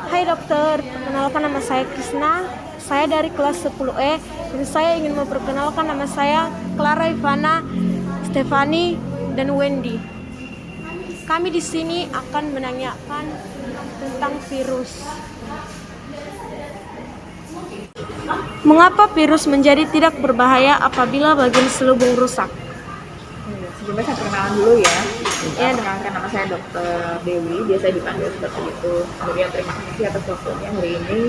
Hai dokter, perkenalkan nama saya Krisna. Saya dari kelas 10E dan saya ingin memperkenalkan nama saya Clara Ivana, Stefani, dan Wendy. Kami di sini akan menanyakan tentang virus. Mengapa virus menjadi tidak berbahaya apabila bagian selubung rusak? Sebelumnya saya perkenalan dulu ya. Ya, Perkenalkan nama saya Dr. Dewi, biasa dipanggil seperti itu. Kemudian terima kasih atas waktunya hari ini.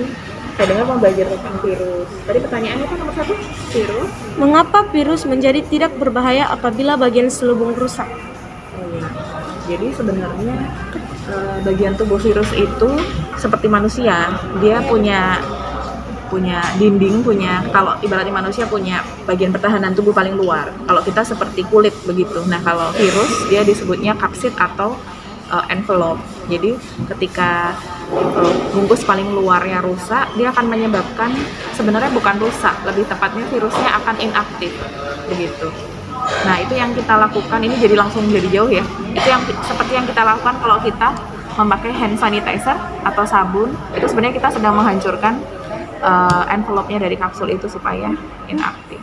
Saya dengar mau belajar tentang virus. Tadi pertanyaannya apa nomor 1? Virus. Mengapa virus menjadi tidak berbahaya apabila bagian selubung rusak? Jadi sebenarnya bagian tubuh virus itu seperti manusia, dia punya dinding, kalau ibaratnya manusia punya bagian pertahanan tubuh paling luar. Kalau kita seperti kulit begitu. Nah, kalau virus dia disebutnya kapsid atau envelope. Jadi ketika bungkus paling luarnya rusak, dia akan menyebabkan, sebenarnya bukan rusak, lebih tepatnya virusnya akan inaktif begitu. Nah, itu yang kita lakukan, ini jadi langsung jadi jauh ya. Itu yang seperti yang kita lakukan kalau kita memakai hand sanitizer atau sabun, itu sebenarnya kita sedang menghancurkan envelope-nya dari kapsul itu supaya inaktif.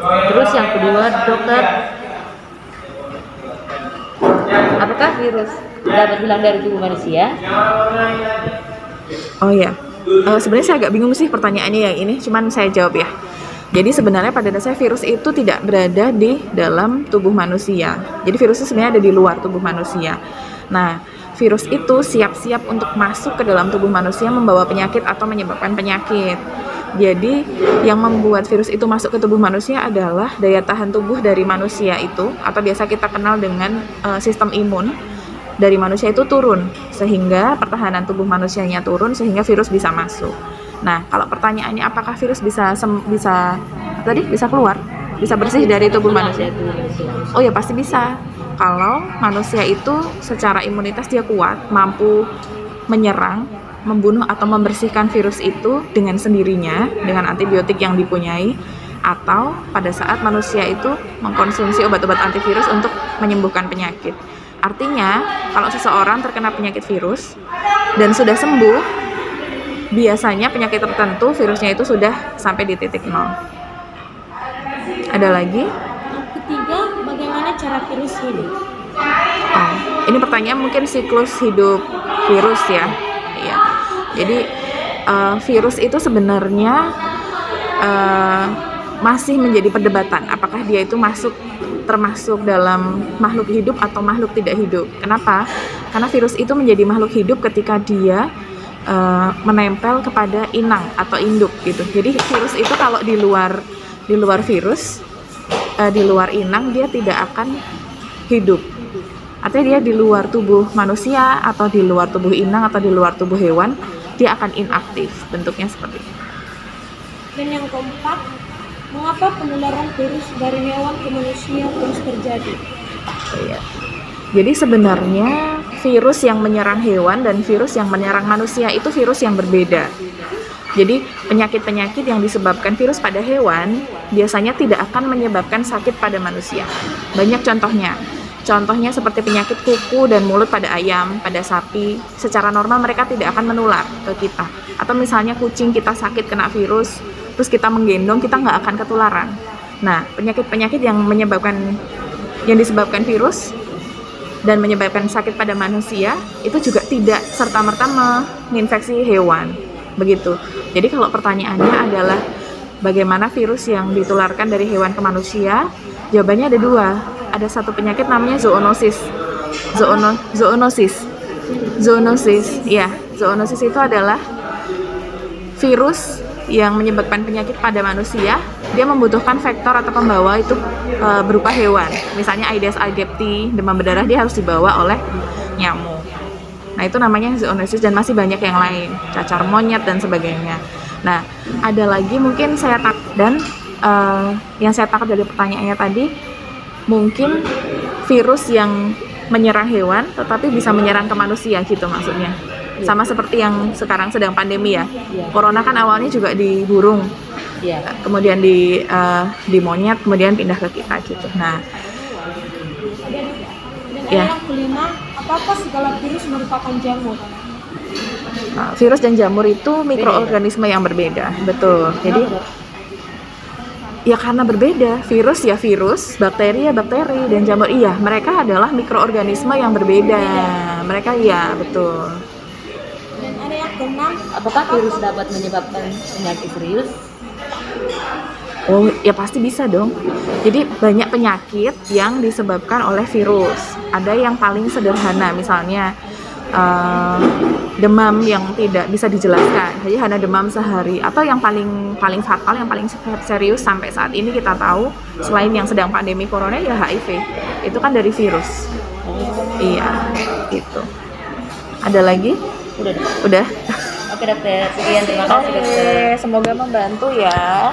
Terus yang kedua, dokter, apakah virus dapat hilang dari tubuh manusia? Oh ya, sebenarnya saya agak bingung sih pertanyaannya yang ini, cuman saya jawab ya. Jadi sebenarnya pada dasarnya virus itu tidak berada di dalam tubuh manusia. Jadi virusnya sebenarnya ada di luar tubuh manusia. Nah, virus itu siap-siap untuk masuk ke dalam tubuh manusia membawa penyakit atau menyebabkan penyakit. Jadi yang membuat virus itu masuk ke tubuh manusia adalah daya tahan tubuh dari manusia itu, atau biasa kita kenal dengan sistem imun dari manusia itu turun, sehingga pertahanan tubuh manusianya turun sehingga virus bisa masuk. Nah, kalau pertanyaannya apakah virus bisa keluar, bisa bersih dari tubuh manusia? Oh ya, pasti bisa. Kalau manusia itu secara imunitas dia kuat, mampu menyerang, membunuh atau membersihkan virus itu dengan sendirinya, dengan antibiotik yang dipunyai, atau pada saat manusia itu mengkonsumsi obat-obat antivirus untuk menyembuhkan penyakit. Artinya, kalau seseorang terkena penyakit virus dan sudah sembuh, biasanya penyakit tertentu virusnya itu sudah sampai di titik 0. Ada lagi? Ketiga, bagaimana cara virus hidup? Oh, ini pertanyaan mungkin siklus hidup virus ya. Iya. Jadi virus itu sebenarnya masih menjadi perdebatan apakah dia itu termasuk dalam makhluk hidup atau makhluk tidak hidup. Kenapa? Karena virus itu menjadi makhluk hidup ketika dia menempel kepada inang atau induk gitu. Jadi virus itu kalau di luar virus, di luar inang, dia tidak akan hidup. Artinya dia di luar tubuh manusia atau di luar tubuh inang atau di luar tubuh hewan, dia akan inaktif, bentuknya seperti itu. Dan yang keempat, mengapa penularan virus dari hewan ke manusia terus terjadi? Iya. Jadi sebenarnya virus yang menyerang hewan dan virus yang menyerang manusia itu virus yang berbeda. Jadi penyakit-penyakit yang disebabkan virus pada hewan biasanya tidak akan menyebabkan sakit pada manusia. Banyak contohnya. Contohnya seperti penyakit kuku dan mulut pada ayam, pada sapi. Secara normal mereka tidak akan menular ke kita. Atau misalnya kucing kita sakit kena virus, terus kita menggendong, kita nggak akan ketularan. Nah, penyakit-penyakit yang disebabkan virus dan menyebabkan sakit pada manusia itu juga tidak serta-merta menginfeksi hewan. Begitu. Jadi kalau pertanyaannya adalah bagaimana virus yang ditularkan dari hewan ke manusia, jawabannya ada dua. Ada satu penyakit namanya zoonosis. Ya, zoonosis itu adalah virus yang menyebabkan penyakit pada manusia. Dia membutuhkan vektor atau pembawa itu berupa hewan. Misalnya Aedes aegypti, demam berdarah, dia harus dibawa oleh nyamuk. Nah, itu namanya zoonosis dan masih banyak yang lain, cacar monyet dan sebagainya. Nah, ada lagi mungkin yang saya tangkap dari pertanyaannya tadi, mungkin virus yang menyerang hewan tetapi bisa menyerang ke manusia gitu maksudnya. Sama seperti yang sekarang sedang pandemi ya. Corona kan awalnya juga di burung. Kemudian di monyet, kemudian pindah ke kita gitu. Nah, Dan yang kelima, Apakah segala virus merupakan jamur? Nah, virus dan jamur itu mikroorganisme yang berbeda, betul. Jadi ya karena berbeda, virus ya virus, bakteri ya bakteri, dan jamur iya, mereka adalah mikroorganisme yang berbeda. Mereka iya, betul. Dan ada yang keenam, Apakah virus dapat menyebabkan penyakit serius? Oh, ya pasti bisa dong. Jadi banyak penyakit yang disebabkan oleh virus. Ada yang paling sederhana, misalnya demam yang tidak bisa dijelaskan. Jadi hanya demam sehari. Atau yang paling fatal, yang paling serius sampai saat ini kita tahu, selain yang sedang pandemi corona ya HIV. Itu kan dari virus. Iya, gitu. Ada lagi? Udah deh. Udah. Oke dokter, sekian terima kasih dokter. Semoga membantu ya.